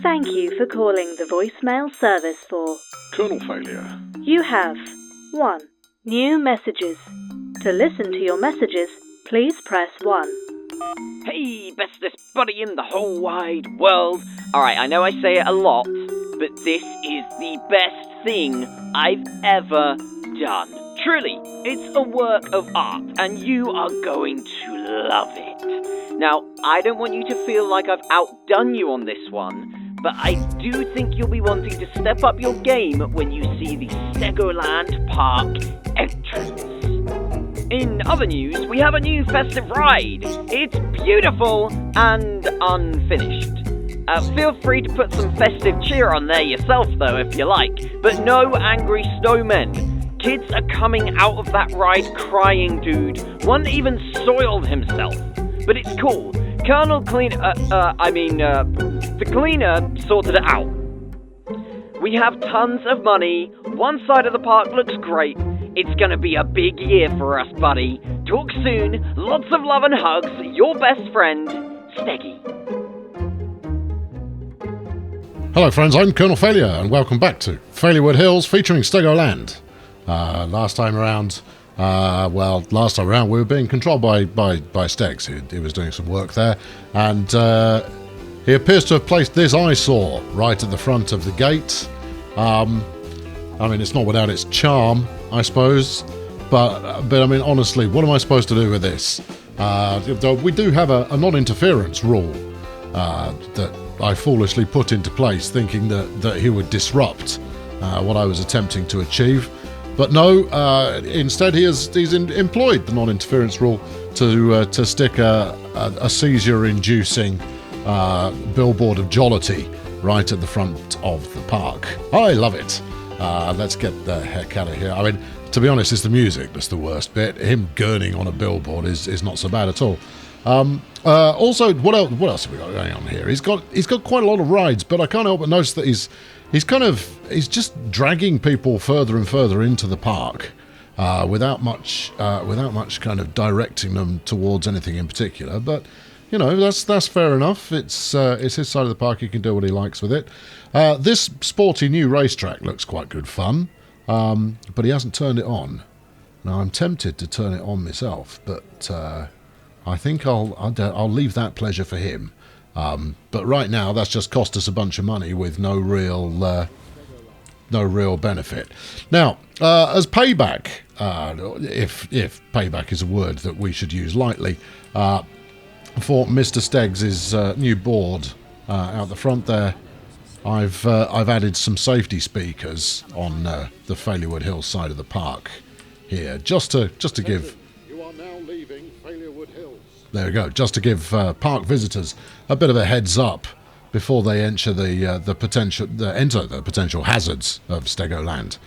Thank you for calling the voicemail service for Kernel failure. You have 1. New messages. To listen to your messages, please press 1. Hey, bestest buddy in the whole wide world. Alright, I know I say it a lot, but this is the best thing I've ever done. Truly, it's a work of art, and you are going to love it. Now, I don't want you to feel like I've outdone you on this one, but I do think you'll be wanting to step up your game when you see the Stegoland Park entrance. In other news, we have a new festive ride. It's beautiful and unfinished. Feel free to put some festive cheer on there yourself, though, if you like. But no angry snowmen. Kids are coming out of that ride crying, dude. One even soiled himself. But it's cool. The cleaner sorted it out. We have tons of money. One side of the park looks great. It's gonna be a big year for us, buddy. Talk soon. Lots of love and hugs. Your best friend, Steggy. Hello friends, I'm Colonel Failure, and welcome back to Failurewood Hills featuring Stegoland. Last time around we were being controlled by Stegs. He was doing some work there, and he appears to have placed this eyesore right at the front of the gate. I mean, it's not without its charm, I suppose, but I mean, honestly, what am I supposed to do with this? We do have a non-interference rule that I foolishly put into place, thinking that he would disrupt what I was attempting to achieve. But no, instead he's employed the non-interference rule to stick a seizure-inducing billboard of jollity right at the front of the park. I love it. Let's get the heck out of here. I mean, to be honest, it's the music that's the worst bit. Him gurning on a billboard is not so bad at all. Also, what else have we got going on here? He's got quite a lot of rides, but I can't help but notice that he's just dragging people further and further into the park without much kind of directing them towards anything in particular. But you know, that's fair enough. It's his side of the park. He can do what he likes with it. This sporty new racetrack looks quite good fun, but he hasn't turned it on. Now I'm tempted to turn it on myself, but I think I'll leave that pleasure for him. But right now, that's just cost us a bunch of money with no real benefit. Now, as payback, if payback is a word that we should use lightly, for Mr. Steggs' new board out the front there, I've added some safety speakers on the Failurewood Hills side of the park here, just to give. You are now leaving Failurewood Hills. There we go, just to give park visitors a bit of a heads up before they enter the potential hazards of Stegoland.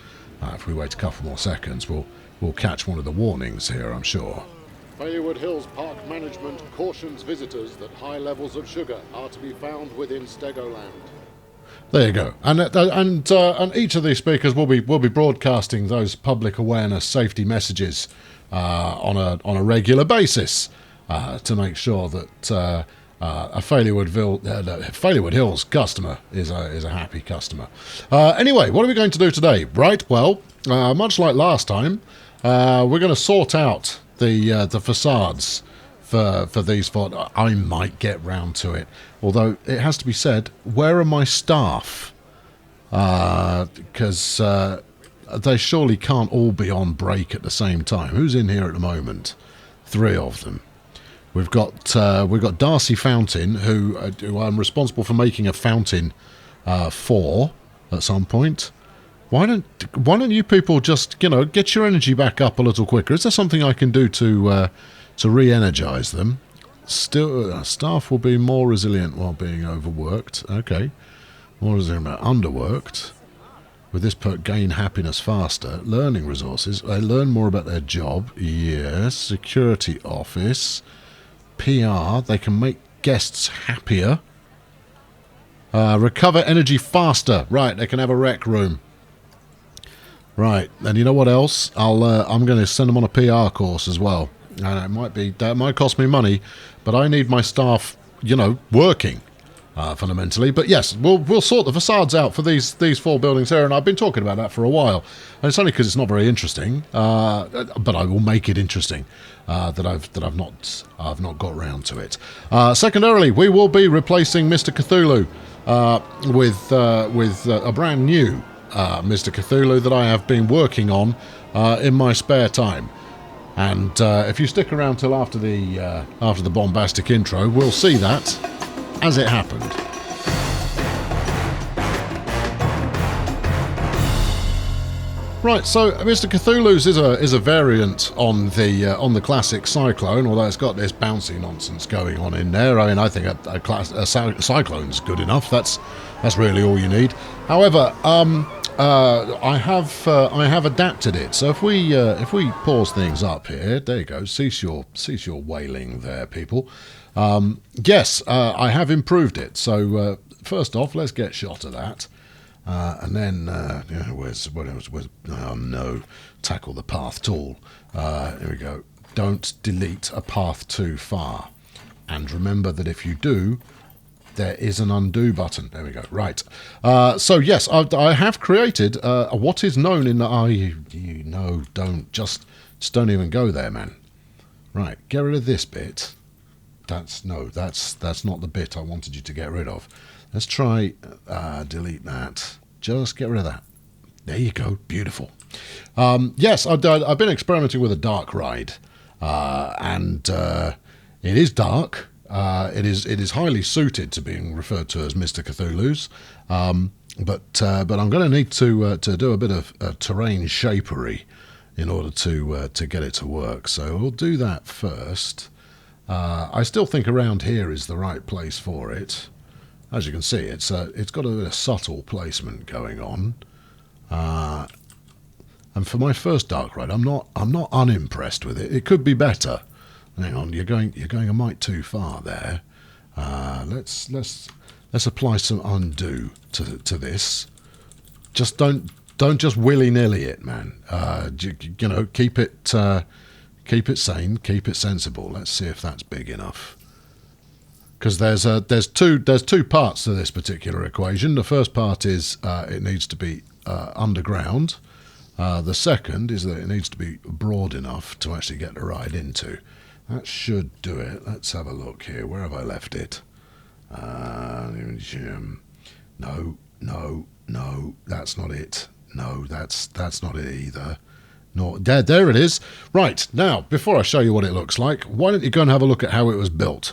If we wait a couple more seconds, we'll catch one of the warnings here, I'm sure. Failurewood Hills Park Management cautions visitors that high levels of sugar are to be found within Stegoland. There you go, and each of these speakers will be broadcasting those public awareness safety messages on a regular basis to make sure that a Failurewood Hills customer is a happy customer. Anyway, what are we going to do today? Right, well, much like last time, we're going to sort out the facades for these four. I might get round to it, although it has to be said, where are my staff? Because they surely can't all be on break at the same time. Who's in here at the moment? 3 of them. We've got Darcy Fountain, who I'm responsible for making a fountain for at some point. Why don't you people just, get your energy back up a little quicker? Is there something I can do to re-energize them? Still, staff will be more resilient while being overworked. Okay, more resilient but underworked. With this perk, gain happiness faster. Learning resources. They learn more about their job. Yes. Security office. PR. They can make guests happier. Recover energy faster. Right, they can have a rec room. Right, and you know what else? I'm going to send them on a PR course as well. And that might cost me money, but I need my staff, working. fundamentally. But yes, we'll sort the facades out for these 4 buildings here, and I've been talking about that for a while. And it's only because it's not very interesting, but I will make it interesting. That I've not got round to it. Secondarily, we will be replacing Mr. Cthulhu with a brand new Mr. Cthulhu that I have been working on in my spare time. And if you stick around till after the bombastic intro, we'll see that as it happened. Right, so Mr. Cthulhu's is a variant on the classic Cyclone, although it's got this bouncy nonsense going on in there. I mean, I think a Cyclone's good enough. That's really all you need. However, I have adapted it. So if we pause things up here, there you go. Cease your wailing there, people. Yes, I have improved it. So first off, let's get shot of that. And then, tackle the path tool. Here we go. Don't delete a path too far. And remember that if you do, there is an undo button. There we go. Right. So yes, I have created what is known in the... don't even go there, man. Right, get rid of this bit. That's not the bit I wanted you to get rid of. Let's try delete that. Just get rid of that. There you go. Beautiful. Yes, I've been experimenting with a dark ride, and it is dark. It is highly suited to being referred to as Mr. Cthulhu's. But I'm going to need to do a bit of terrain shapery in order to get it to work. So we'll do that first. I still think around here is the right place for it. As you can see, it's got a bit of subtle placement going on, and for my first dark ride, I'm not unimpressed with it. It could be better. Hang on, you're going a mite too far there. Let's apply some undo to this. Just don't just willy-nilly it, man. Keep it sane, keep it sensible. Let's see if that's big enough. Because there's two parts to this particular equation. The first part is it needs to be underground. The second is that it needs to be broad enough to actually get the ride into. That should do it. Let's have a look here. Where have I left it? No, that's not it. No, that's not it either. No, there it is. Right, now, before I show you what it looks like, why don't you go and have a look at how it was built?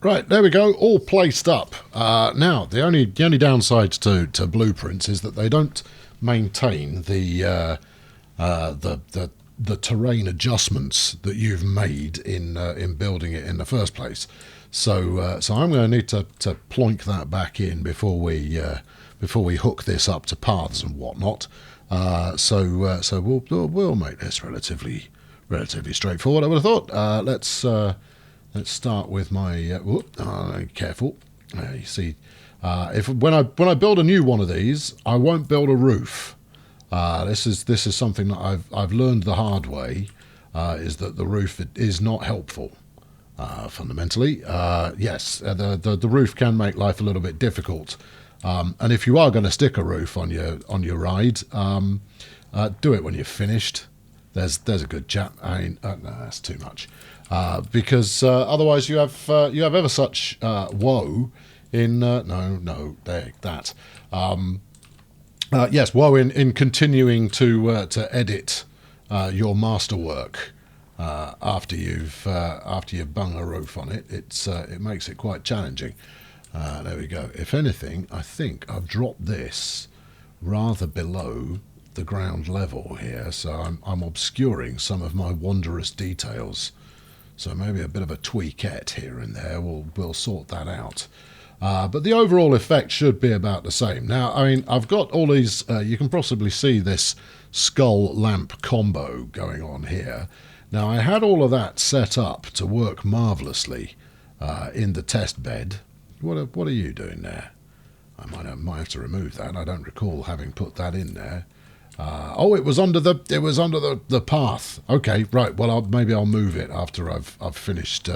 Right, there we go, all placed up. Now, the only downside to blueprints is that they don't maintain the terrain adjustments that you've made in building it in the first place. So I'm going to need to plonk that back in before we hook this up to paths and whatnot. So we'll make this relatively straightforward, I would have thought. Let's start with my. Careful. You see, when I build a new one of these, I won't build a roof. This is something that I've learned the hard way. Is that the roof is not helpful. Fundamentally, yes, the roof can make life a little bit difficult. And if you are going to stick a roof on your ride, do it when you're finished. There's a good chat. I mean, no, that's too much. Because otherwise you have ever such woe in woe in continuing to edit your masterwork after you've bung a roof on it. It makes it quite challenging. There we go. If anything, I think I've dropped this rather below the ground level here, so I'm obscuring some of my wondrous details. So maybe a bit of a tweakette here and there will sort that out. But the overall effect should be about the same. Now, I mean, I've got all these. You can possibly see this skull lamp combo going on here. Now, I had all of that set up to work marvellously in the test bed. What are you doing there? I might have to remove that. I don't recall having put that in there. It was under the path. Okay, right. Well, maybe I'll move it after I've finished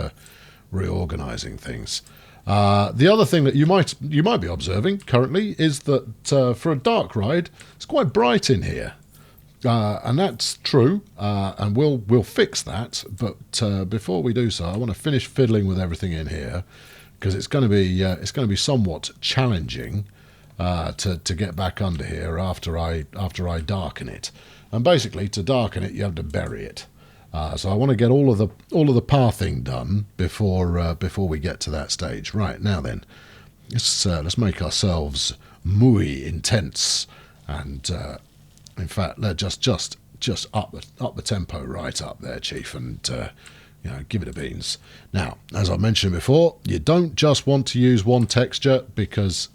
reorganizing things. The other thing that you might be observing currently is that for a dark ride, it's quite bright in here, and that's true. And we'll fix that. But before we do so, I want to finish fiddling with everything in here because it's going to be somewhat challenging. To get back under here after I darken it, and basically to darken it you have to bury it. So I want to get all of the pathing done before we get to that stage. Right, now then, let's make ourselves muy intense, and in fact let's just up the tempo right up there, Chief, and give it a beans. Now, as I mentioned before, you don't just want to use one texture because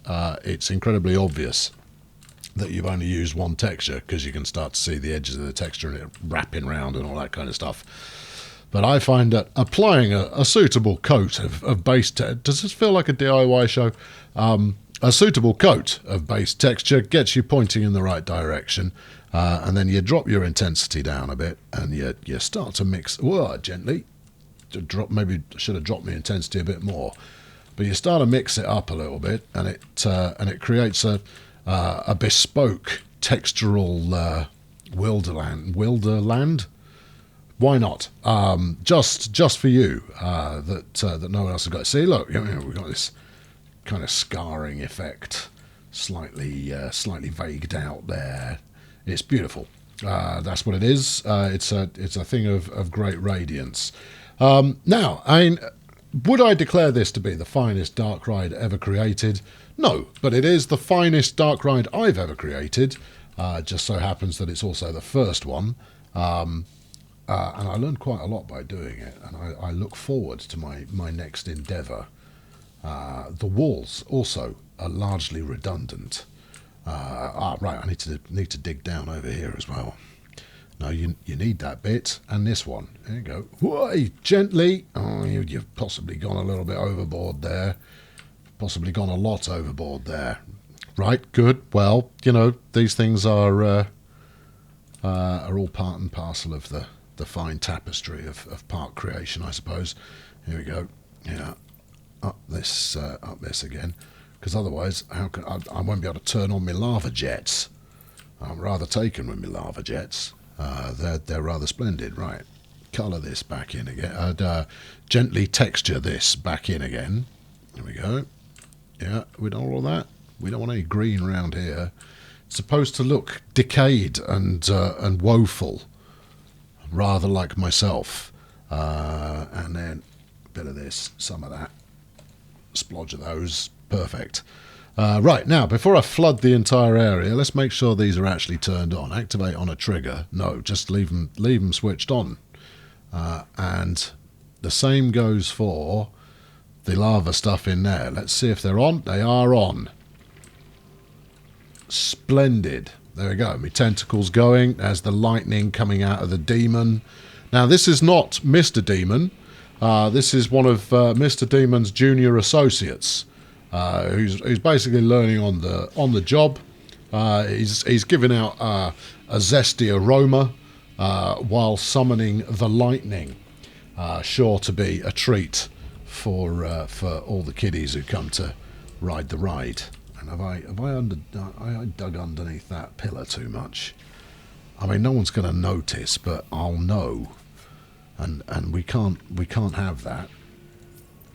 it's incredibly obvious that you've only used one texture, because you can start to see the edges of the texture and it wrapping round and all that kind of stuff. But I find that applying a suitable coat of base does this feel like a DIY show? A suitable coat of base texture gets you pointing in the right direction, and then you drop your intensity down a bit and you start to mix gently. Maybe I should have dropped my intensity a bit more, but you start to mix it up a little bit, and it creates a bespoke textural wilderland. Why not? Just for you, that no one else has got. See, look, we've got this kind of scarring effect, slightly vagued out there. It's beautiful. That's what it is. It's a thing of great radiance. Now, I mean, would I declare this to be the finest dark ride ever created? No, but it is the finest dark ride I've ever created. Just so happens that it's also the first one. And I learned quite a lot by doing it, and I look forward to my next endeavour. The walls also are largely redundant. Right, I need to dig down over here as well. No, you need that bit, and this one. There you go. Why, gently. Oh, you've possibly gone a little bit overboard there. Possibly gone a lot overboard there. Right, good. Well, these things are all part and parcel of the fine tapestry of park creation, I suppose. Here we go. Yeah, up this again, because otherwise, I won't be able to turn on my lava jets. I'm rather taken with my lava jets. They're rather splendid. Right, colour this back in again. Gently texture this back in again. There we go. Yeah, we don't want all that. We don't want any green around here. It's supposed to look decayed and woeful, rather like myself. And then a bit of this, some of that. splodge of those. Perfect. Right, now, before I flood the entire area, let's make sure these are actually turned on. Activate on a trigger. No, just leave them switched on. And the same goes for the lava stuff in there. Let's see if they're on. They are on. Splendid. There we go. My tentacles going. There's the lightning coming out of the demon. Now, this is not Mr. Demon. This is one of Mr. Demon's junior associates, who's basically learning on the job. He's giving out a zesty aroma while summoning the lightning. Sure to be a treat for all the kiddies who come to ride the ride. And have I dug underneath that pillar too much? I mean, no one's going to notice, but I'll know. And we can't have that.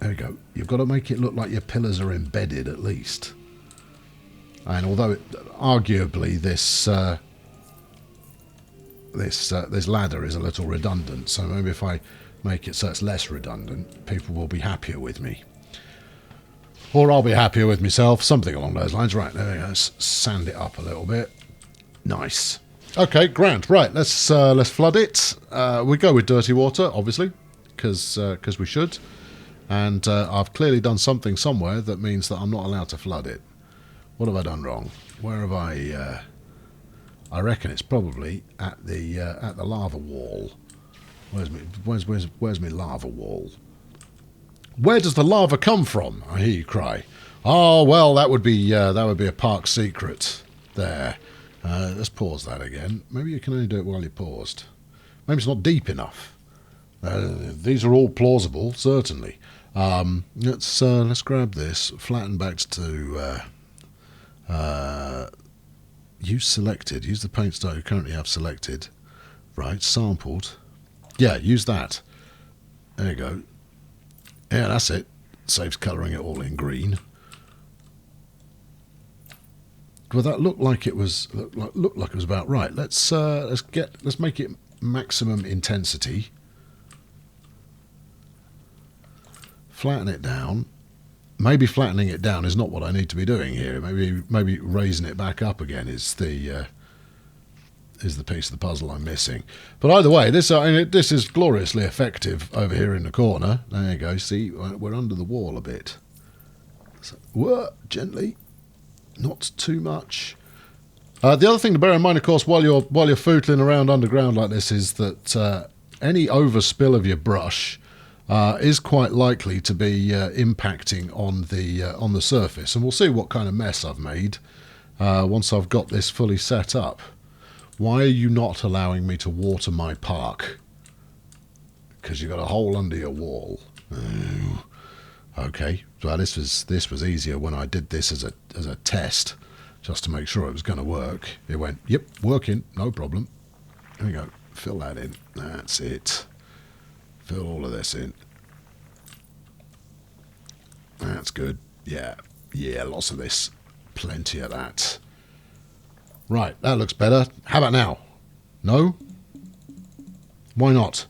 There we go. You've got to make it look like your pillars are embedded at least. And although arguably this ladder is a little redundant, so maybe if I make it so it's less redundant, people will be happier with me. Or I'll be happier with myself, something along those lines. Right, there we go. Let's sand it up a little bit. Nice. Okay, grand. Right, let's flood it. We go with dirty water, obviously, because we should. And I've clearly done something somewhere that means that I'm not allowed to flood it. What have I done wrong? Where have I reckon it's probably at the lava wall. Where's my lava wall? Where does the lava come from? I hear you cry. Oh well, that would be a park secret. There. Let's pause that again. Maybe you can only do it while you're paused. Maybe it's not deep enough. These are all plausible, certainly. Let's grab this. Flatten back to use selected. Use the paint style you currently have selected. Right, sampled. Yeah, use that. There you go. Yeah, that's it. Saves colouring it all in green. Well, that looked like it was about right. Let's make it maximum intensity. Flatten it down. Maybe flattening it down is not what I need to be doing here. Maybe raising it back up again is the piece of the puzzle I'm missing. But either way, this is gloriously effective over here in the corner. There you go. See, we're under the wall a bit. So, whoa, gently. Not too much. The other thing to bear in mind, of course, while you're footling around underground like this, is that any overspill of your brush is quite likely to be impacting on the surface, and we'll see what kind of mess I've made once I've got this fully set up. Why are you not allowing me to water my park? Because you've got a hole under your wall. Oh. Okay, well this was easier when I did this as a test, just to make sure it was going to work. It went, yep, working, no problem. There we go, fill that in. That's it. Fill all of this in. That's good. Yeah, lots of this. Plenty of that. Right, that looks better. How about now? No? Why not?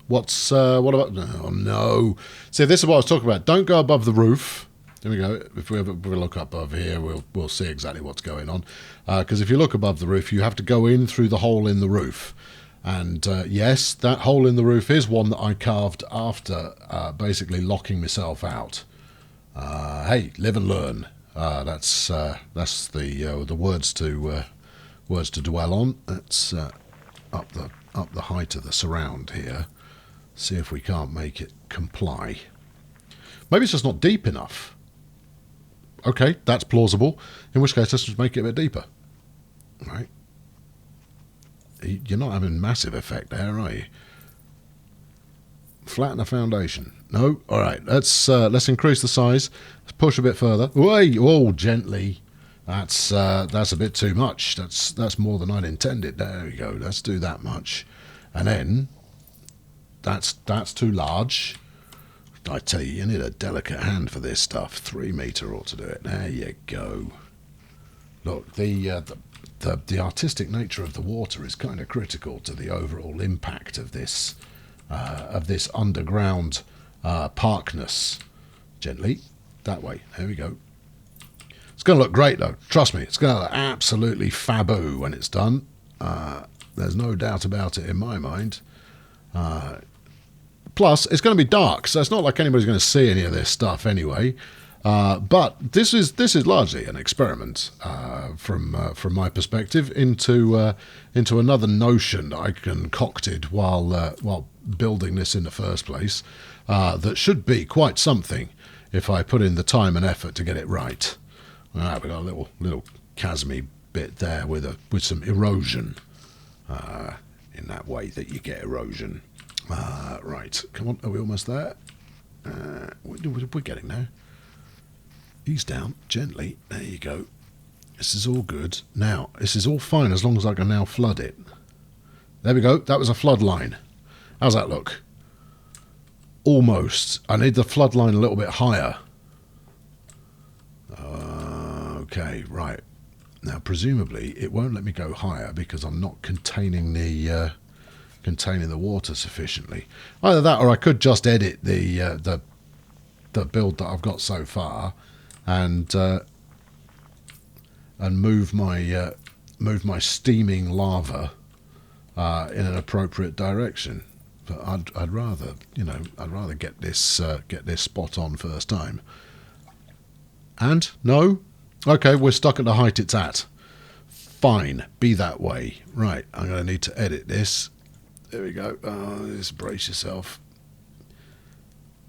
What about... Oh, no. See, this is what I was talking about. Don't go above the roof. There we go. If we look up over here, we'll see exactly what's going on. Because if you look above the roof, you have to go in through the hole in the roof. And yes, that hole in the roof is one that I carved after basically locking myself out. Hey, live and learn. That's the words to dwell on. Let's up the height of the surround here. See if we can't make it comply. Maybe it's just not deep enough. Okay, that's plausible. In which case, let's just make it a bit deeper. Right. You're not having massive effect there, are you? Flatten the foundation. No? All right, let's increase the size. Let's push a bit further. Wait, oh, gently. That's a bit too much. That's more than I'd intended. There we go. Let's do that much. And then... That's too large. I tell you need a delicate hand for this stuff. 3 meter ought to do it. There you go. Look, the artistic nature of the water is kind of critical to the overall impact of this underground parkness. Gently. That way. There we go. It's going to look great, though. Trust me, it's going to look absolutely faboo when it's done. There's no doubt about it in my mind. Plus, it's going to be dark, so it's not like anybody's going to see any of this stuff anyway. But this is largely an experiment from my perspective into another notion that I concocted while building this in the first place. That should be quite something if I put in the time and effort to get it right. We got a little chasmy bit there with some erosion. In that way that you get erosion. Right, come on, are we almost there? We're getting there. Ease down, gently, there you go. This is all good. Now, this is all fine as long as I can now flood it. There we go, that was a flood line. How's that look? Almost. I need the flood line a little bit higher. Okay, right. Now, presumably, it won't let me go higher because I'm not containing the water sufficiently. Either that, or I could just edit the build that I've got so far, and move my steaming lava in an appropriate direction. But I'd rather get this spot on first time. And no. Okay, we're stuck at the height it's at. Fine, be that way. Right, I'm going to need to edit this. There we go. Just brace yourself.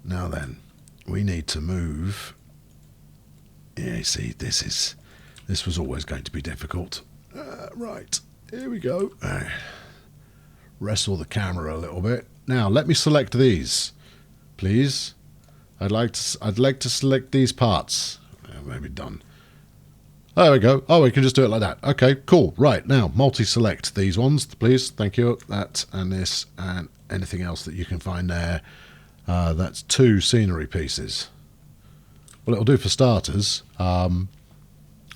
Now then, we need to move. Yeah, you see, this was always going to be difficult. Right, here we go. Wrestle the camera a little bit. Now, let me select these, please. I'd like to select these parts. Maybe done. There we go. Oh, we can just do it like that. Okay, cool. Right, now, multi-select these ones, please. Thank you. That and this and anything else that you can find there. That's 2 scenery pieces. Well, it'll do for starters. And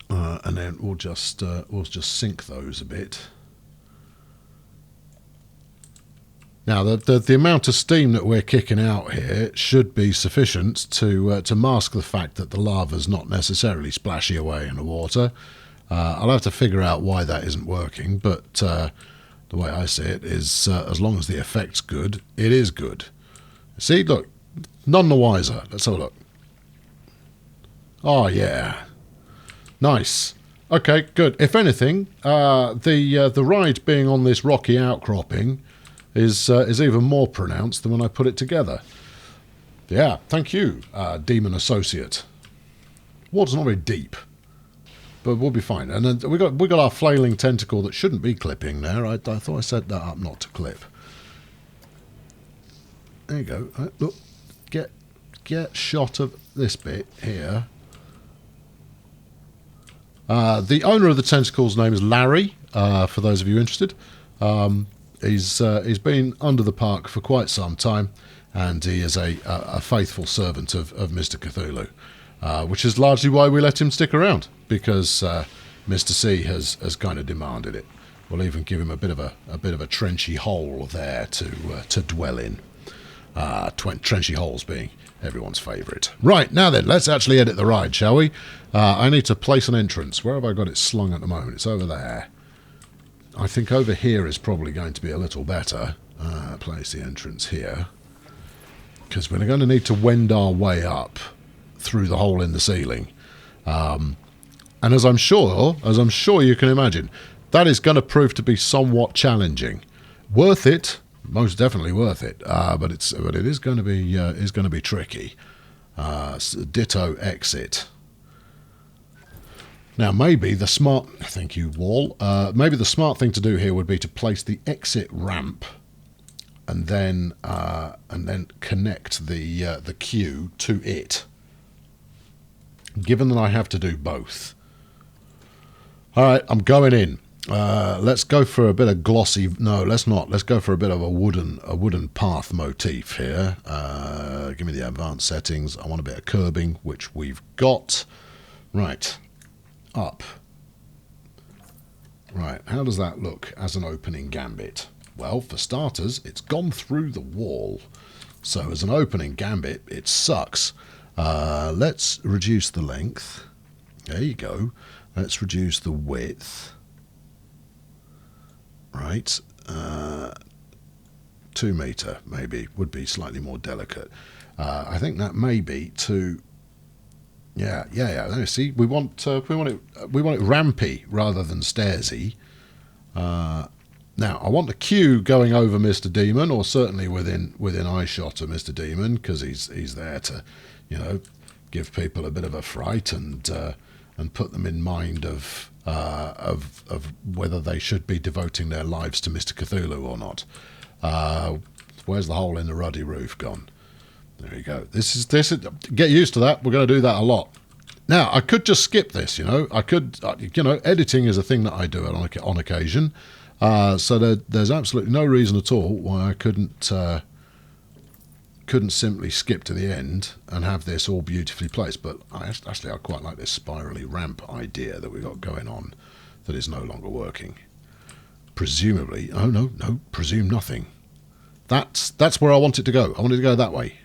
then we'll just sync those a bit. Now, the amount of steam that we're kicking out here should be sufficient to mask the fact that the lava's not necessarily splashy away in the water. I'll have to figure out why that isn't working, but the way I see it is as long as the effect's good, it is good. See, look, none the wiser. Let's have a look. Oh, yeah. Nice. Okay, good. If anything, the ride being on this rocky outcropping is even more pronounced than when I put it together. Yeah, thank you, Demon Associate. Water's not very deep, but we'll be fine. And then we got our flailing tentacle that shouldn't be clipping there. I thought I set that up not to clip. There you go. Look, get shot of this bit here. The owner of the tentacle's name is Larry. For those of you interested. He's been under the park for quite some time, and he is a faithful servant of Mr. Cthulhu, which is largely why we let him stick around, because Mr. C has kind of demanded it. We'll even give him a bit of a trenchy hole there to dwell in. Trenchy holes being everyone's favourite. Right, now then, let's actually edit the ride, shall we? I need to place an entrance. Where have I got it slung at the moment? It's over there. I think over here is probably going to be a little better. Place the entrance here, because we're going to need to wend our way up through the hole in the ceiling. And as I'm sure you can imagine, that is going to prove to be somewhat challenging. Worth it, most definitely worth it. But it is going to be tricky. Ditto exit. Now, maybe the smart... Thank you, Wall. Maybe the smart thing to do here would be to place the exit ramp and then connect the queue to it. Given that I have to do both. All right, I'm going in. Let's go for a bit of glossy... No, let's not. Let's go for a bit of a wooden path motif here. Give me the advanced settings. I want a bit of curbing, which we've got. Right. Up. Right, how does that look as an opening gambit? Well, for starters, it's gone through the wall. So as an opening gambit, it sucks. Let's reduce the length. There you go. Let's reduce the width. Right. 2 metre maybe would be slightly more delicate. I think that may be to. Yeah. Let me see. We want it rampy rather than stairsy. Now I want the queue going over Mr. Demon, or certainly within eyeshot of Mr. Demon, because he's there to, give people a bit of a fright and put them in mind of whether they should be devoting their lives to Mr. Cthulhu or not. Where's the hole in the ruddy roof gone? There we go. This is get used to that. We're going to do that a lot. Now I could just skip this. I could. Editing is a thing that I do on occasion. So there's absolutely no reason at all why I couldn't simply skip to the end and have this all beautifully placed. But I quite like this spirally ramp idea that we've got going on that is no longer working. Presumably, oh no, presume nothing. That's where I want it to go. I want it to go that way.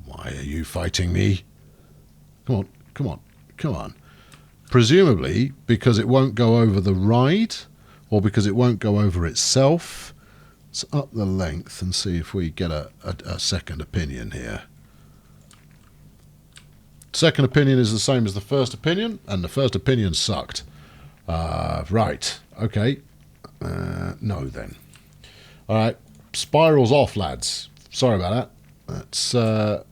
Why are you fighting me? Come on. Presumably because it won't go over the ride, or because it won't go over itself. Let's up the length and see if we get a second opinion here. Second opinion is the same as the first opinion, and the first opinion sucked. Right, okay. No then. Alright, spirals off, lads. Sorry about that.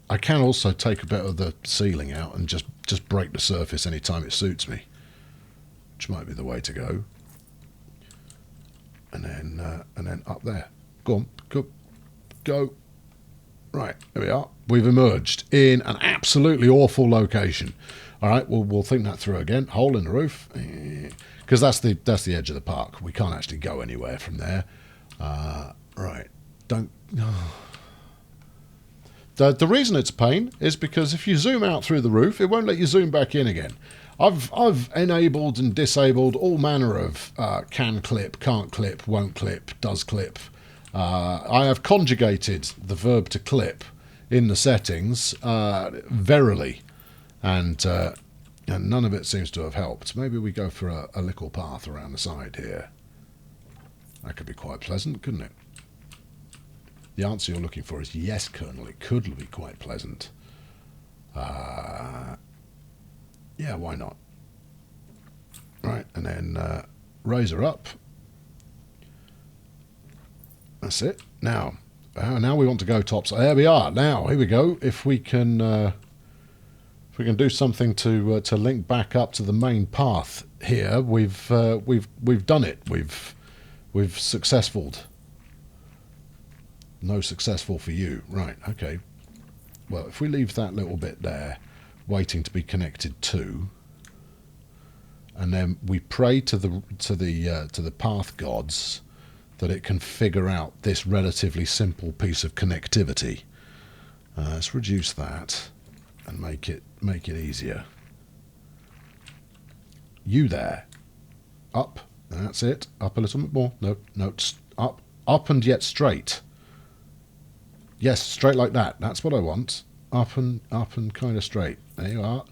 I can also take a bit of the ceiling out and just break the surface anytime it suits me, which might be the way to go. And then up there. Go on, go. Right, there we are. We've emerged in an absolutely awful location. All right, we'll think that through again. Hole in the roof, because that's the edge of the park. We can't actually go anywhere from there. Right, don't. The reason it's a pain is because if you zoom out through the roof, it won't let you zoom back in again. I've enabled and disabled all manner of can clip, can't clip, won't clip, does clip. I have conjugated the verb to clip in the settings, verily, and none of it seems to have helped. Maybe we go for a little path around the side here. That could be quite pleasant, couldn't it? The answer you're looking for is yes, Colonel. It could be quite pleasant. Yeah, why not? Right, and then raise her up. That's it. Now we want to go tops. There we are. Now here we go. If we can do something to link back up to the main path here, we've done it. We've successful. No successful for you. Right, okay. Well, if we leave that little bit there, waiting to be connected to, and then we pray to the path gods that it can figure out this relatively simple piece of connectivity. Let's reduce that and make it easier. You there. Up. That's it. Up a little bit more. No, up and yet straight. Yes, straight like that. That's what I want. Up and kind of straight. There you are.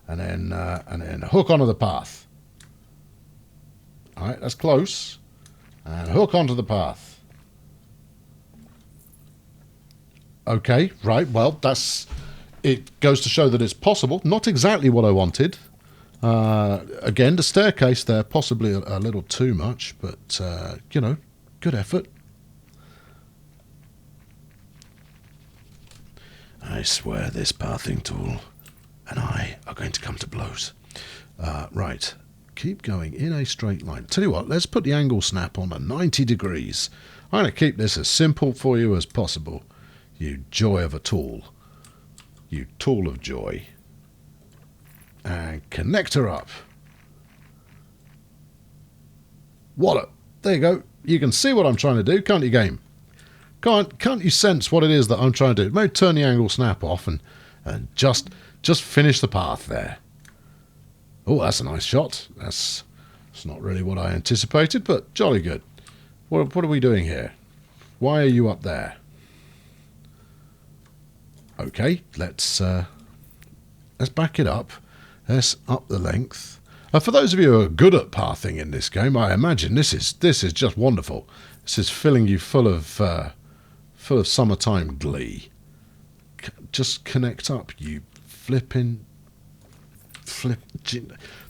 And then hook onto the path. All right, that's close. And hook onto the path. Okay, right. Well, it goes to show that it's possible. Not exactly what I wanted. Again, the staircase there, possibly a little too much, but good effort. I swear this pathing tool and I are going to come to blows. Right, keep going in a straight line. Tell you what, let's put the angle snap on at 90 degrees. I'm going to keep this as simple for you as possible. You joy of a tool. You tool of joy. And connect her up. Wallop. There you go. You can see what I'm trying to do, can't you, game? Can't you sense what it is that I'm trying to do? Maybe turn the angle snap off and just finish the path there. Oh, that's a nice shot. That's not really what I anticipated, but jolly good. What are we doing here? Why are you up there? Okay, let's back it up. Let's up the length. For those of you who are good at pathing in this game, I imagine this is just wonderful. This is filling you full of summertime glee. Just connect up, you flipping flip.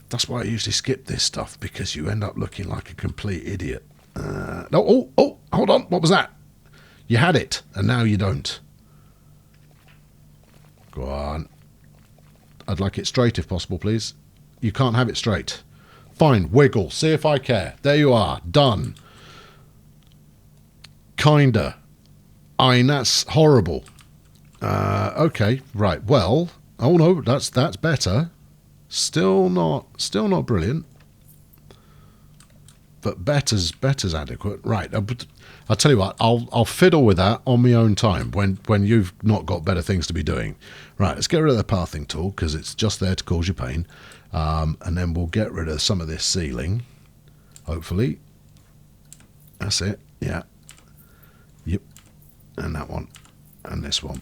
That's why I usually skip this stuff, because you end up looking like a complete idiot. No, hold on. What was that? You had it, and now you don't. Go on. I'd like it straight if possible, please. You can't have it straight. Fine, wiggle. See if I care. There you are. Done. Kinda. I mean, that's horrible. Okay, right. Well, oh no, that's better. Still not brilliant. But better's adequate. Right. I'll tell you what. I'll fiddle with that on my own time when you've not got better things to be doing. Right. Let's get rid of the pathing tool, because it's just there to cause you pain. And then we'll get rid of some of this ceiling. Hopefully. That's it. Yeah. Yep. And that one. And this one.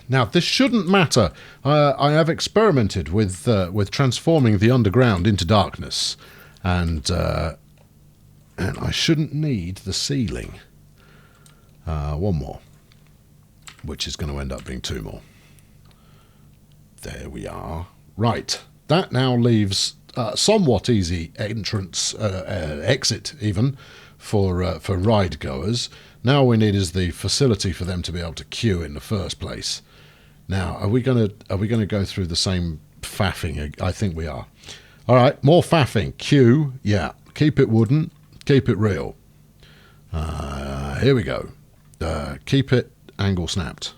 Now, this shouldn't matter. I have experimented with transforming the underground into darkness, and I shouldn't need the ceiling. One more, which is going to end up being two more. There we are. Right, that now leaves somewhat easy entrance, exit even, for ride goers. Now we need is the facility for them to be able to queue in the first place. Now, are we gonna go through the same faffing? I think we are. All right, more faffing. Queue, yeah. Keep it wooden. Keep it real. Here we go. Keep it angle snapped.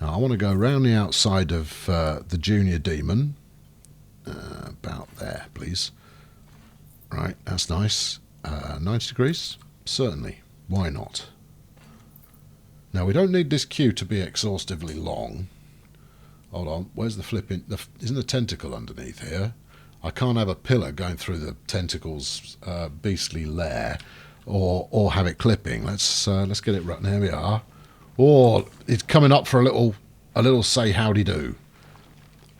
Now, I want to go around the outside of the junior demon. About there, please. Right, that's nice. 90 degrees? Certainly. Why not? Now, we don't need this queue to be exhaustively long. Hold on, where's the flipping... Isn't the tentacle underneath here? I can't have a pillar going through the tentacle's beastly lair, or have it clipping. Let's get it right. There we are. Or it's coming up for a little say howdy do.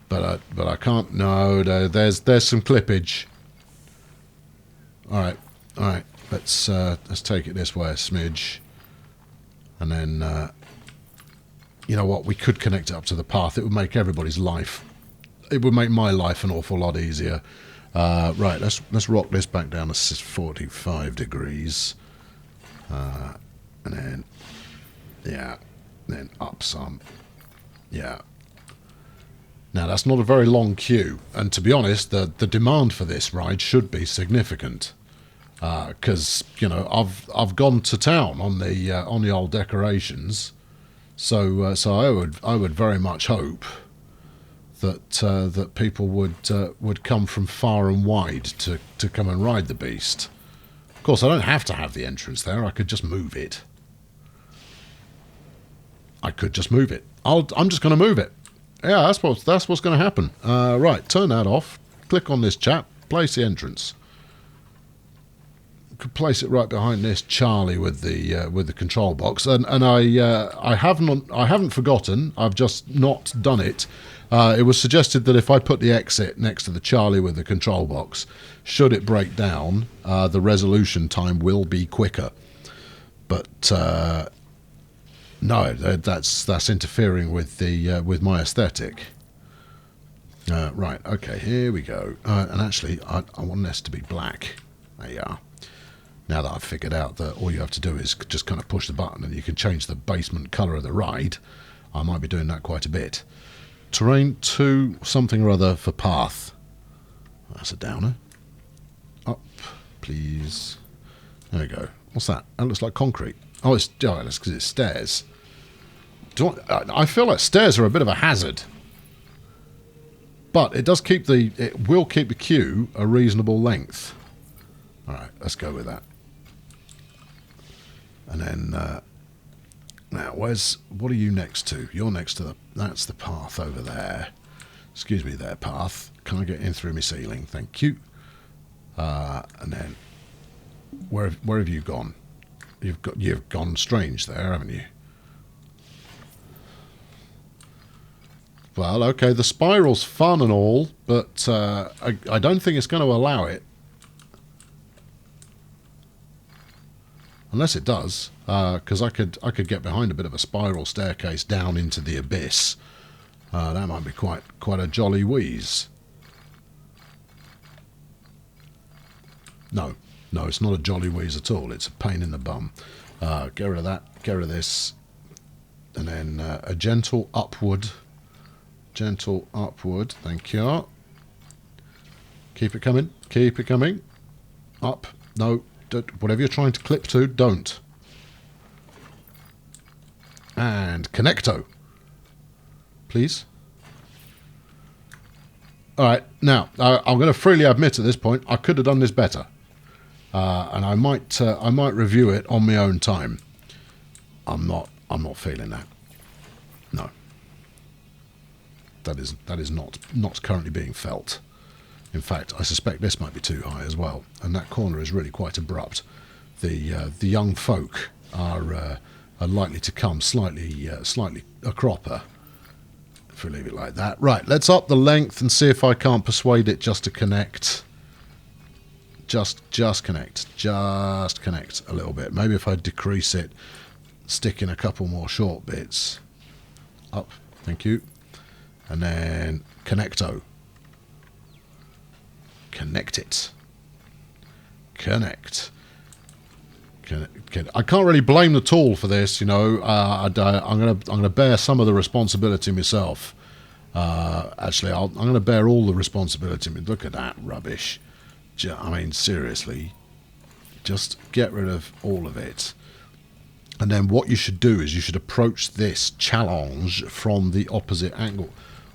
But I can't. No, there's some clippage. All right. Let's take it this way a smidge, and then you know what? We could connect it up to the path. It would make everybody's life. It would make my life an awful lot easier. Right, let's rock this back down to 45 degrees, and then then up some. Yeah. Now that's not a very long queue, and to be honest, the demand for this ride should be significant, because you know I've gone to town on the old decorations, so I would very much hope that people would come from far and wide to come and ride the beast. Of course, I don't have to have the entrance there. I could just move it. I'm just going to move it. Yeah, that's what's going to happen. Right, turn that off. Click on this chap. Place the entrance. Could place it right behind this Charlie with the control box, and I haven't forgotten. I've just not done it. It was suggested that if I put the exit next to the Charlie with the control box, should it break down, the resolution time will be quicker. But no, that's interfering with my aesthetic. Right, okay, here we go. And actually, I want this to be black. There you are. Now that I've figured out that all you have to do is just kind of push the button and you can change the basement colour of the ride, I might be doing that quite a bit. Terrain 2 something or other for path. That's a downer. Up, please. There we go. What's that? That looks like concrete. Oh, it's because it's stairs. I feel like stairs are a bit of a hazard. But it will keep the queue a reasonable length. Alright, let's go with that. And then, now, what are you next to? You're next to that's the path over there. Excuse me there, path. Can I get in through my ceiling? Thank you. And then, where have you gone? You've gone strange there, haven't you? Well, okay, the spiral's fun and all, but I don't think it's going to allow it. Unless it does, because I could get behind a bit of a spiral staircase down into the abyss. That might be quite a jolly wheeze. No, it's not a jolly wheeze at all. It's a pain in the bum. Get rid of that. Get rid of this, and then a gentle upward. Gentle upward. Thank you. Keep it coming. Keep it coming. Up. No. Whatever you're trying to clip to, don't. And connecto. Please. Alright, now, I'm going to freely admit at this point, I could have done this better. And I might review it on my own time. I'm not feeling that. No. That is not currently being felt. In fact, I suspect this might be too high as well, and that corner is really quite abrupt. The young folk are likely to come slightly a cropper if we leave it like that. Right, let's up the length and see if I can't persuade it just to connect. Just connect a little bit. Maybe if I decrease it, stick in a couple more short bits. Up, thank you, and then connecto. Connect it. Connect. I can't really blame the tool for this, you know. I'm gonna bear some of the responsibility myself. Actually, I'm gonna bear all the responsibility. Look at that rubbish. I mean, seriously, just get rid of all of it. And then what you should do is you should approach this challenge from the opposite angle.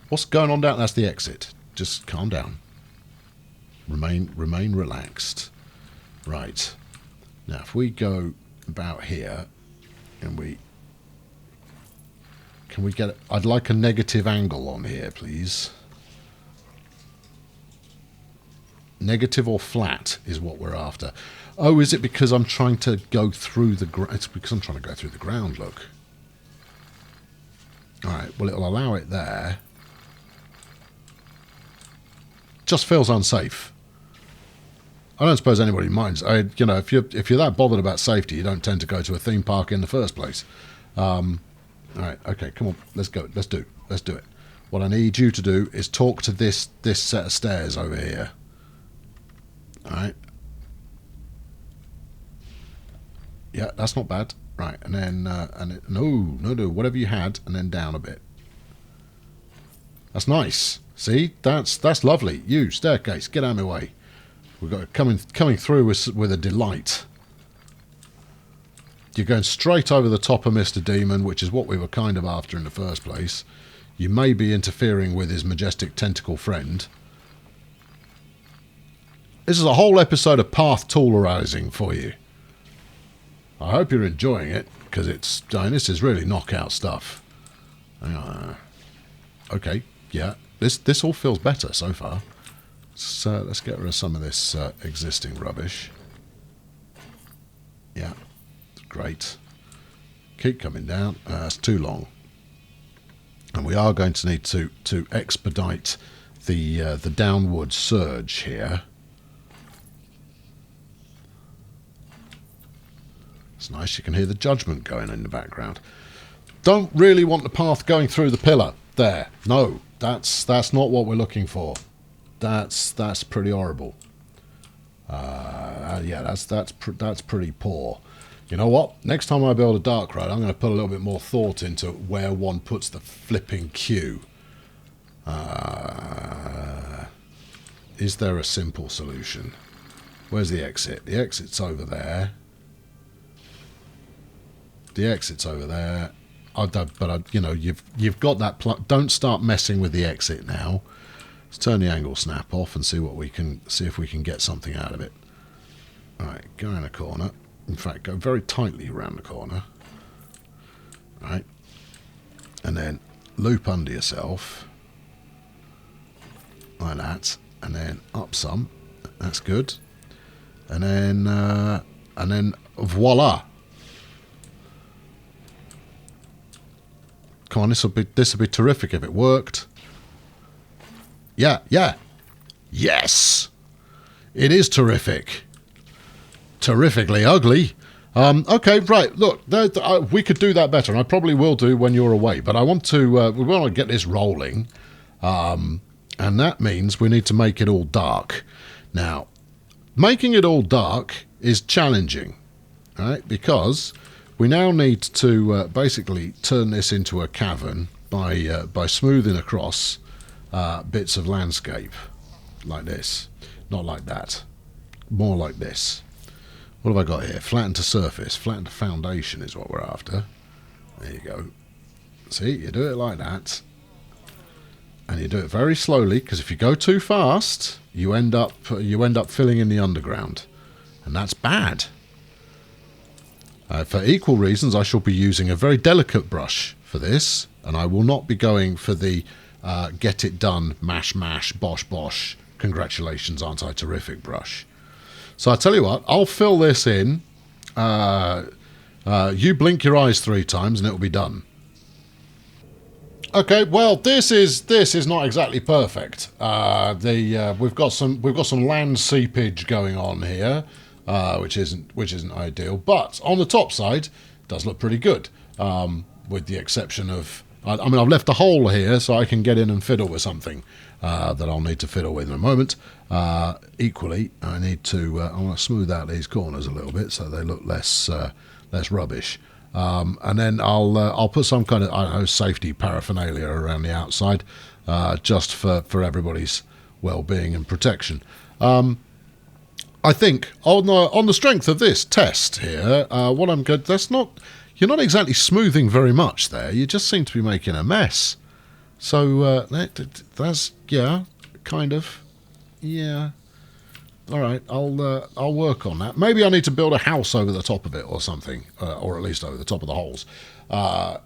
What's going on down? That's the exit. Just calm down. Remain relaxed. Right. Now, if we go about here, and can we get? I'd like a negative angle on here, please. Negative or flat is what we're after. Oh, is it because I'm trying to go through the ground? It's because I'm trying to go through the ground. Look. All right. Well, it'll allow it there. Just feels unsafe. I don't suppose anybody minds. You know, if you're that bothered about safety, you don't tend to go to a theme park in the first place. All right, okay, come on, let's go. Let's do it. What I need you to do is talk to this set of stairs over here. All right. Yeah, that's not bad. Right, and then no, whatever you had, and then down a bit. That's nice. See, that's lovely. You staircase, get out of my way. We've got it coming through with a delight. You're going straight over the top of Mr. Demon, which is what we were kind of after in the first place. You may be interfering with his majestic tentacle friend. This is a whole episode of path toolarizing for you. I hope you're enjoying it, because this is really knockout stuff. Okay, yeah, this all feels better so far. So let's get rid of some of this existing rubbish. Yeah, great. Keep coming down. That's too long. And we are going to need to expedite the downward surge here. It's nice. You can hear the judgment going in the background. Don't really want the path going through the pillar there. No, that's not what we're looking for. That's pretty horrible. Yeah, that's pretty poor. You know what? Next time I build a dark ride, I'm going to put a little bit more thought into where one puts the flipping queue. Is there a simple solution? Where's the exit? The exit's over there. The exit's over there. You know, you've got that. Don't start messing with the exit now. Let's turn the angle snap off and see if we can get something out of it. All right, go around the corner. In fact, go very tightly around the corner. All right, and then loop under yourself like that, and then up some. That's good. And then voila. come on, this will be terrific if it worked. Yeah. Yes! It is terrific. Terrifically ugly. Okay, right, look, we could do that better, and I probably will do when you're away, but I want to, we want to get this rolling, and that means we need to make it all dark. Now, making it all dark is challenging, right, because we now need to basically turn this into a cavern by smoothing across bits of landscape, like this, not like that, more like this. What have I got here? Flatten to surface. Flatten to foundation is what we're after. There you go. See, you do it like that. And you do it very slowly, because if you go too fast, you end up filling in the underground. And that's bad. For equal reasons, I shall be using a very delicate brush for this, and I will not be going for the get it done, mash, mash, bosh, bosh, congratulations, aren't I terrific brush. So I tell you what, I'll fill this in. You blink your eyes 3 times and it'll be done. Okay, well, this is not exactly perfect. We've got some land seepage going on here, which isn't ideal. But on the top side, it does look pretty good, with the exception of. I mean, I've left a hole here so I can get in and fiddle with something that I'll need to fiddle with in a moment. Equally, I want to smooth out these corners a little bit so they look less rubbish. And then I'll put some kind of, I don't know, safety paraphernalia around the outside, just for everybody's well-being and protection. I think on the strength of this test here, what I'm good. You're not exactly smoothing very much there. You just seem to be making a mess. So that's kind of. All right, I'll work on that. Maybe I need to build a house over the top of it or something, or at least over the top of the holes. But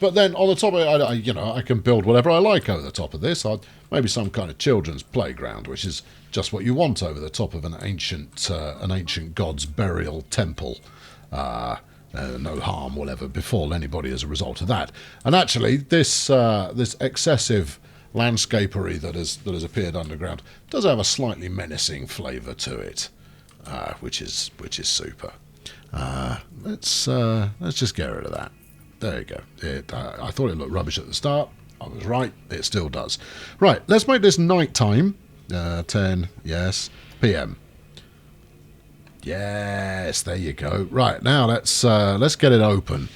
then on the top of it, I can build whatever I like over the top of this. Maybe some kind of children's playground, which is just what you want over the top of an ancient god's burial temple. No harm will ever befall anybody as a result of that. And actually, this excessive landscapery that has appeared underground does have a slightly menacing flavour to it, which is super. Let's just get rid of that. There you go. I thought it looked rubbish at the start. I was right. It still does. Right. Let's make this night time. 10. Yes. PM. Yes, there you go. Right, now let's get it open.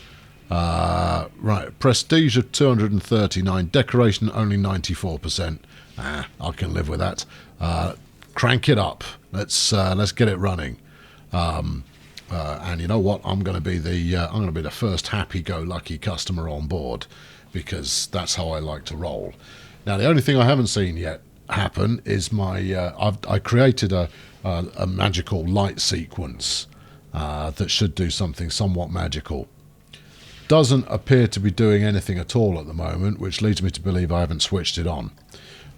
Right, prestige of 239, decoration only 94%. I can live with that. Crank it up. Let's get it running. And you know what? I'm going to be the first happy-go-lucky customer on board, because that's how I like to roll. Now, the only thing I haven't seen yet happen is I created a magical light sequence that should do something somewhat magical. Doesn't appear to be doing anything at all at the moment, which leads me to believe I haven't switched it on.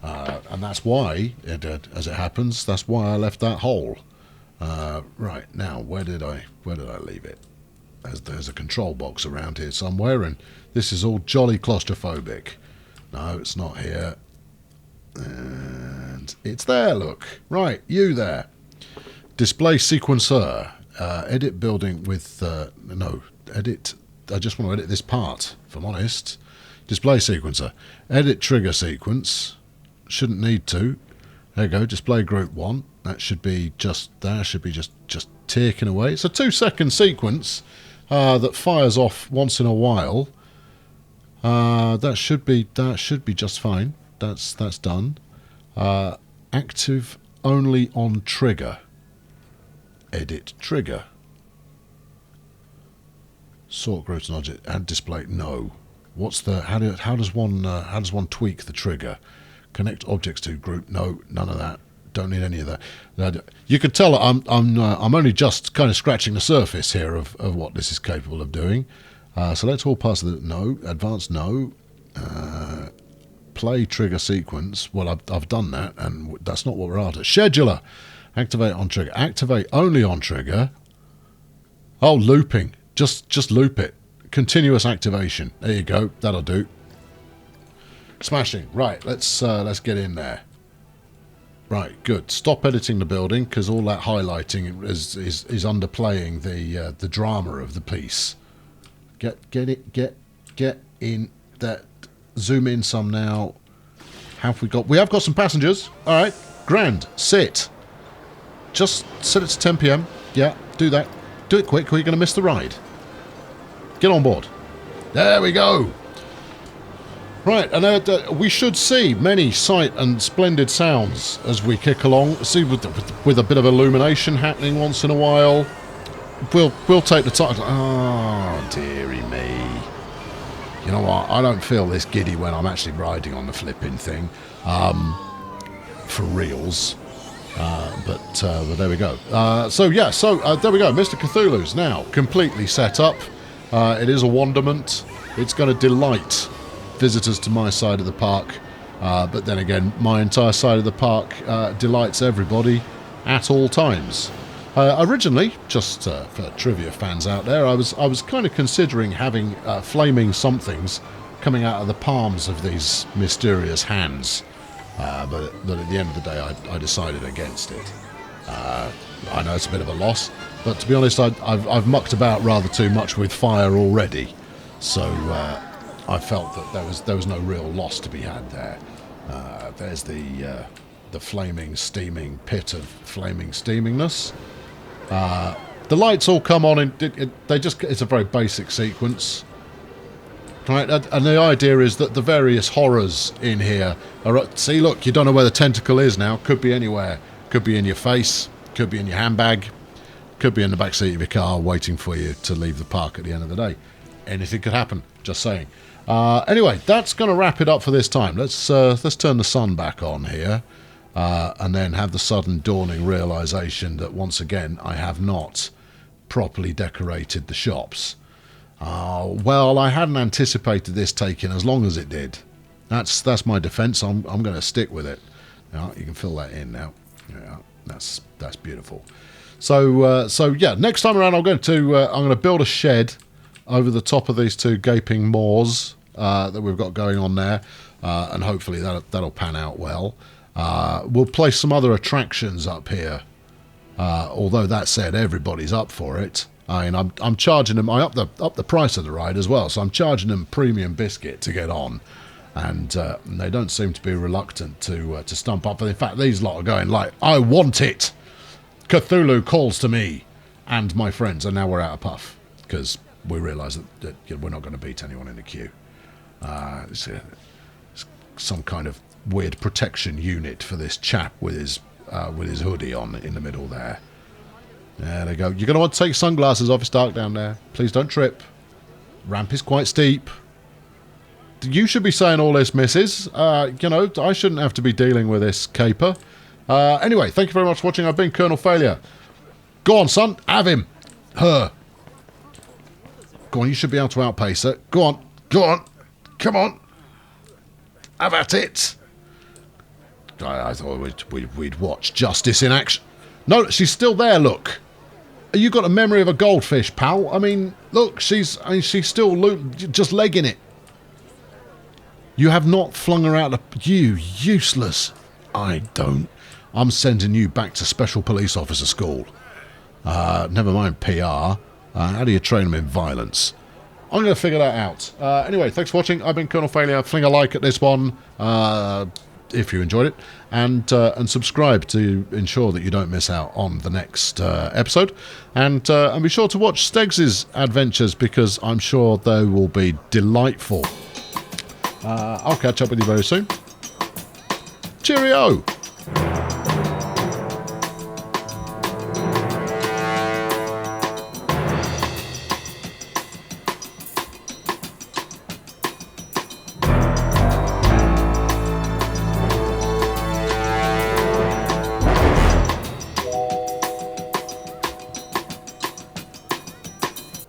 And that's why, as it happens, that's why I left that hole. Right, now, where did I leave it? There's a control box around here somewhere, and this is all jolly claustrophobic. No, it's not here. And it's there, look. Right, you there. Display sequencer. Edit building with... edit... I just want to edit this part, if I'm honest. Display sequencer. Edit trigger sequence. Shouldn't need to. There you go, display group 1. That should be just there. Should be just ticking away. It's a 2-second sequence that fires off once in a while. That should be just fine. That's done. Active only on trigger. Edit trigger. Sort groups and object. Add display. No. What's the? How does one tweak the trigger? Connect objects to group. No, none of that. Don't need any of that. You could tell I'm only just kind of scratching the surface here of what this is capable of doing. So let's all pass the no. Advanced no. Play trigger sequence. Well, I've done that, and that's not what we're after. Scheduler. Activate on trigger. Activate only on trigger. Oh, looping. Just loop it. continuous activation. There you go. That'll do. Smashing. Right, let's get in there. Right, good. Stop editing the building, because all that highlighting is underplaying the drama of the piece. Get in that. Zoom in some now. We have got some passengers. All right, grand. Sit. Just set it to 10 p.m. Yeah, do that. Do it quick, or you're going to miss the ride. Get on board. There we go. Right, and we should see many sight and splendid sounds as we kick along. See, with a bit of illumination happening once in a while. We'll take the time. Oh, dearie me. You know what? I don't feel this giddy when I'm actually riding on the flipping thing. For reals. But there we go. So there we go. Mr. Cthulhu's now completely set up. It is a wonderment. It's going to delight visitors to my side of the park. But then again, my entire side of the park delights everybody at all times. Originally, just for trivia fans out there, I was kind of considering having flaming somethings coming out of the palms of these mysterious hands. But at the end of the day, I decided against it. I know it's a bit of a loss, but to be honest, I've mucked about rather too much with fire already, so I felt that there was no real loss to be had there. There's the flaming, steaming pit of flaming steamingness. The lights all come on, and it's a very basic sequence. Right, and the idea is that the various horrors in here are... See, look, you don't know where the tentacle is now. Could be anywhere. Could be in your face. Could be in your handbag. Could be in the backseat of your car waiting for you to leave the park at the end of the day. Anything could happen, just saying. Anyway, that's going to wrap it up for this time. Let's turn the sun back on here. And then have the sudden dawning realisation that once again I have not properly decorated the shops. Well, I hadn't anticipated this taking as long as it did. That's my defence. I'm going to stick with it. Yeah, you can fill that in now. Yeah, that's beautiful. So yeah, next time around I'm going to build a shed over the top of these two gaping maws that we've got going on there, and hopefully that'll pan out well. We'll place some other attractions up here. Although that said, everybody's up for it. I mean, I'm charging them. I up the price of the ride as well, so I'm charging them premium biscuit to get on, and they don't seem to be reluctant to stump up. In fact, these lot are going like, "I want it." Cthulhu calls to me and my friends, and now we're out of puff because we realise that we're not going to beat anyone in the queue. It's some kind of weird protection unit for this chap with his hoodie on in the middle there. There they go. You're going to want to take your sunglasses off. It's dark down there. Please don't trip. Ramp is quite steep. You should be saying all this, missus. You know, I shouldn't have to be dealing with this caper. Anyway, thank you very much for watching. I've been Colonel Failure. Go on, son. Have him. Her. Go on, you should be able to outpace her. Go on. Go on. Come on. Have at it. I thought we'd watch justice in action. No, she's still there, look. You got a memory of a goldfish, pal. I mean, look, she's still just legging it. You have not flung her out. You useless. I don't. I'm sending you back to Special Police Officer School. Never mind PR. How do you train them in violence? I'm going to figure that out. Anyway, thanks for watching. I've been Colonel Failure. Fling a like at this one if you enjoyed it, and subscribe to ensure that you don't miss out on the next episode. And be sure to watch Steggs' adventures, because I'm sure they will be delightful. I'll catch up with you very soon. Cheerio!